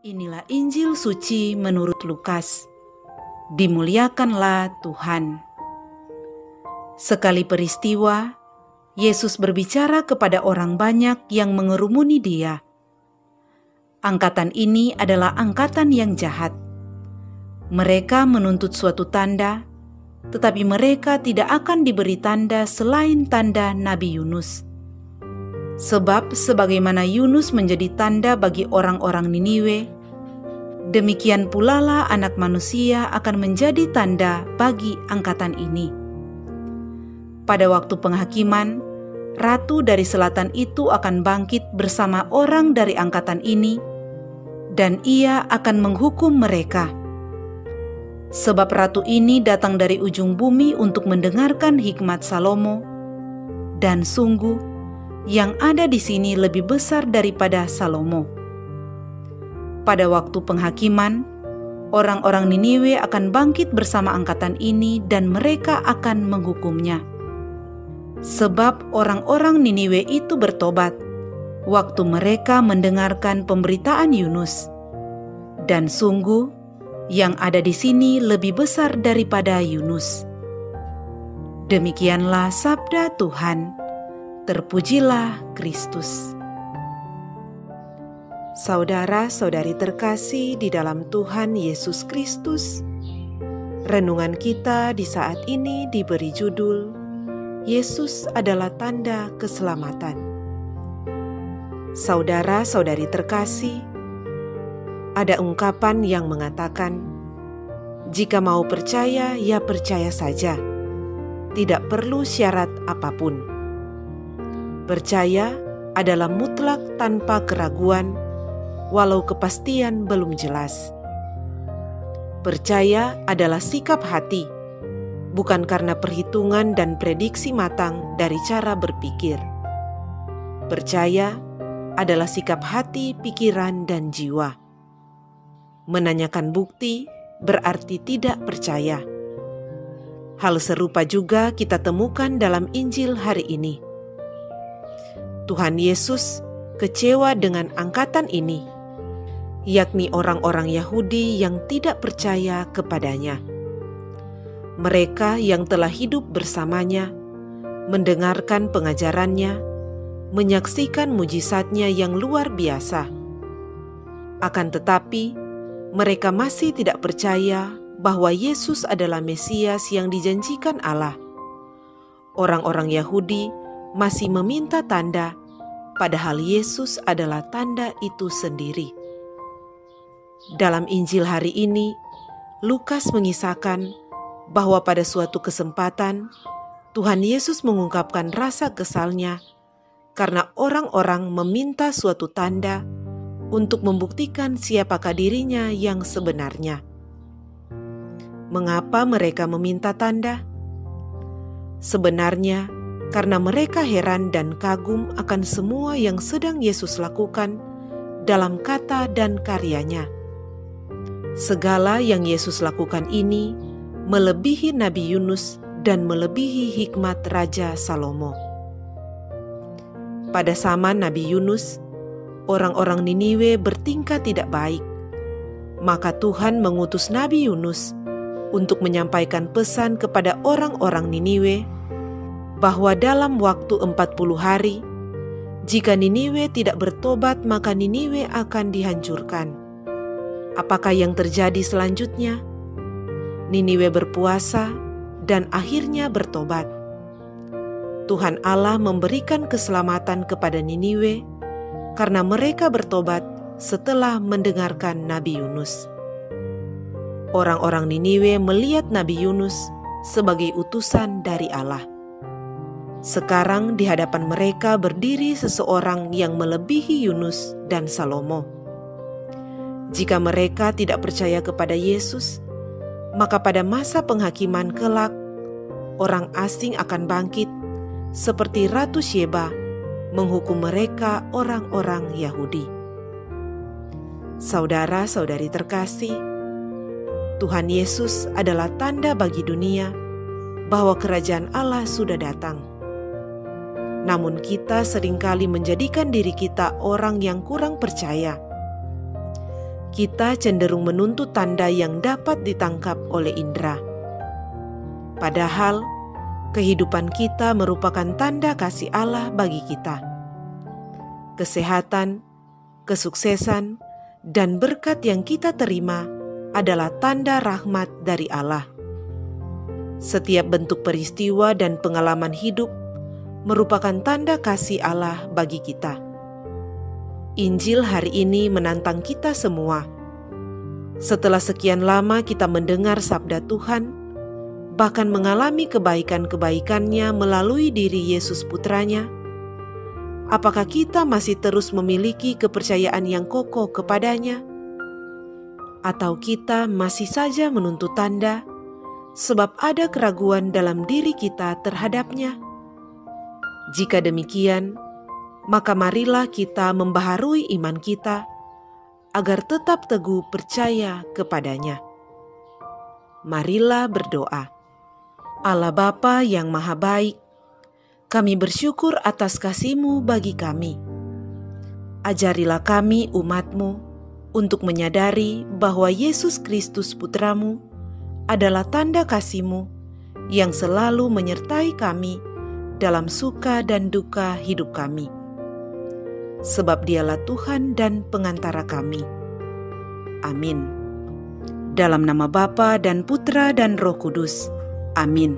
Inilah Injil suci menurut Lukas. Dimuliakanlah Tuhan. Sekali peristiwa, Yesus berbicara kepada orang banyak yang mengerumuni Dia. Angkatan ini adalah angkatan yang jahat. Mereka menuntut suatu tanda, tetapi mereka tidak akan diberi tanda selain tanda Nabi Yunus. Sebab sebagaimana Yunus menjadi tanda bagi orang-orang Niniwe, demikian pula lah Anak Manusia akan menjadi tanda bagi angkatan ini. Pada waktu penghakiman, ratu dari selatan itu akan bangkit bersama orang dari angkatan ini, dan ia akan menghukum mereka. Sebab ratu ini datang dari ujung bumi untuk mendengarkan hikmat Salomo, dan sungguh, yang ada di sini lebih besar daripada Salomo. Pada waktu penghakiman, orang-orang Niniwe akan bangkit bersama angkatan ini dan mereka akan menghukumnya. Sebab orang-orang Niniwe itu bertobat waktu mereka mendengarkan pemberitaan Yunus. Dan sungguh, yang ada di sini lebih besar daripada Yunus. Demikianlah sabda Tuhan. Terpujilah Kristus. Saudara-saudari terkasih di dalam Tuhan Yesus Kristus, renungan kita di saat ini diberi judul Yesus adalah tanda keselamatan. Saudara-saudari terkasih, ada ungkapan yang mengatakan, jika mau percaya, ya percaya saja, tidak perlu syarat apapun. Percaya adalah mutlak tanpa keraguan, walau kepastian belum jelas. Percaya adalah sikap hati, bukan karena perhitungan dan prediksi matang dari cara berpikir. Percaya adalah sikap hati, pikiran, dan jiwa. Menanyakan bukti berarti tidak percaya. Hal serupa juga kita temukan dalam Injil hari ini. Tuhan Yesus kecewa dengan angkatan ini, yakni orang-orang Yahudi yang tidak percaya kepadanya. Mereka yang telah hidup bersamanya, mendengarkan pengajarannya, menyaksikan mujizatnya yang luar biasa. Akan tetapi, mereka masih tidak percaya bahwa Yesus adalah Mesias yang dijanjikan Allah. Orang-orang Yahudi masih meminta tanda, padahal Yesus adalah tanda itu sendiri. Dalam Injil hari ini, Lukas mengisahkan bahwa pada suatu kesempatan, Tuhan Yesus mengungkapkan rasa kesalnya karena orang-orang meminta suatu tanda untuk membuktikan siapakah dirinya yang sebenarnya. Mengapa mereka meminta tanda? Sebenarnya, karena mereka heran dan kagum akan semua yang sedang Yesus lakukan dalam kata dan karyanya. Segala yang Yesus lakukan ini melebihi Nabi Yunus dan melebihi hikmat Raja Salomo. Pada zaman Nabi Yunus, orang-orang Niniwe bertingkah tidak baik. Maka Tuhan mengutus Nabi Yunus untuk menyampaikan pesan kepada orang-orang Niniwe bahwa dalam waktu 40 hari, jika Niniwe tidak bertobat, maka Niniwe akan dihancurkan. Apakah yang terjadi selanjutnya? Niniwe berpuasa dan akhirnya bertobat. Tuhan Allah memberikan keselamatan kepada Niniwe karena mereka bertobat setelah mendengarkan Nabi Yunus. Orang-orang Niniwe melihat Nabi Yunus sebagai utusan dari Allah. Sekarang di hadapan mereka berdiri seseorang yang melebihi Yunus dan Salomo. Jika mereka tidak percaya kepada Yesus, maka pada masa penghakiman kelak, orang asing akan bangkit seperti Ratu Syeba menghukum mereka orang-orang Yahudi. Saudara-saudari terkasih, Tuhan Yesus adalah tanda bagi dunia bahwa kerajaan Allah sudah datang. Namun kita seringkali menjadikan diri kita orang yang kurang percaya. kita cenderung menuntut tanda yang dapat ditangkap oleh indera. Padahal, kehidupan kita merupakan tanda kasih Allah bagi kita. Kesehatan, kesuksesan, dan berkat yang kita terima adalah tanda rahmat dari Allah. Setiap bentuk peristiwa dan pengalaman hidup merupakan tanda kasih Allah bagi kita. Injil hari ini menantang kita semua. Setelah sekian lama kita mendengar sabda Tuhan, bahkan mengalami kebaikan-kebaikannya melalui diri Yesus Putranya, apakah kita masih terus memiliki kepercayaan yang kokoh kepadanya? Atau kita masih saja menuntut tanda, sebab ada keraguan dalam diri kita terhadapnya? Jika demikian, maka marilah kita membaharui iman kita, agar tetap teguh percaya kepadanya. Marilah berdoa. Allah Bapa yang Maha Baik, kami bersyukur atas kasih-Mu bagi kami. Ajarilah kami umat-Mu untuk menyadari bahwa Yesus Kristus Putra-Mu adalah tanda kasih-Mu yang selalu menyertai kami dalam suka dan duka hidup kami. Sebab Dialah Tuhan dan pengantara kami. Amin. Dalam nama Bapa dan Putra dan Roh Kudus. Amin.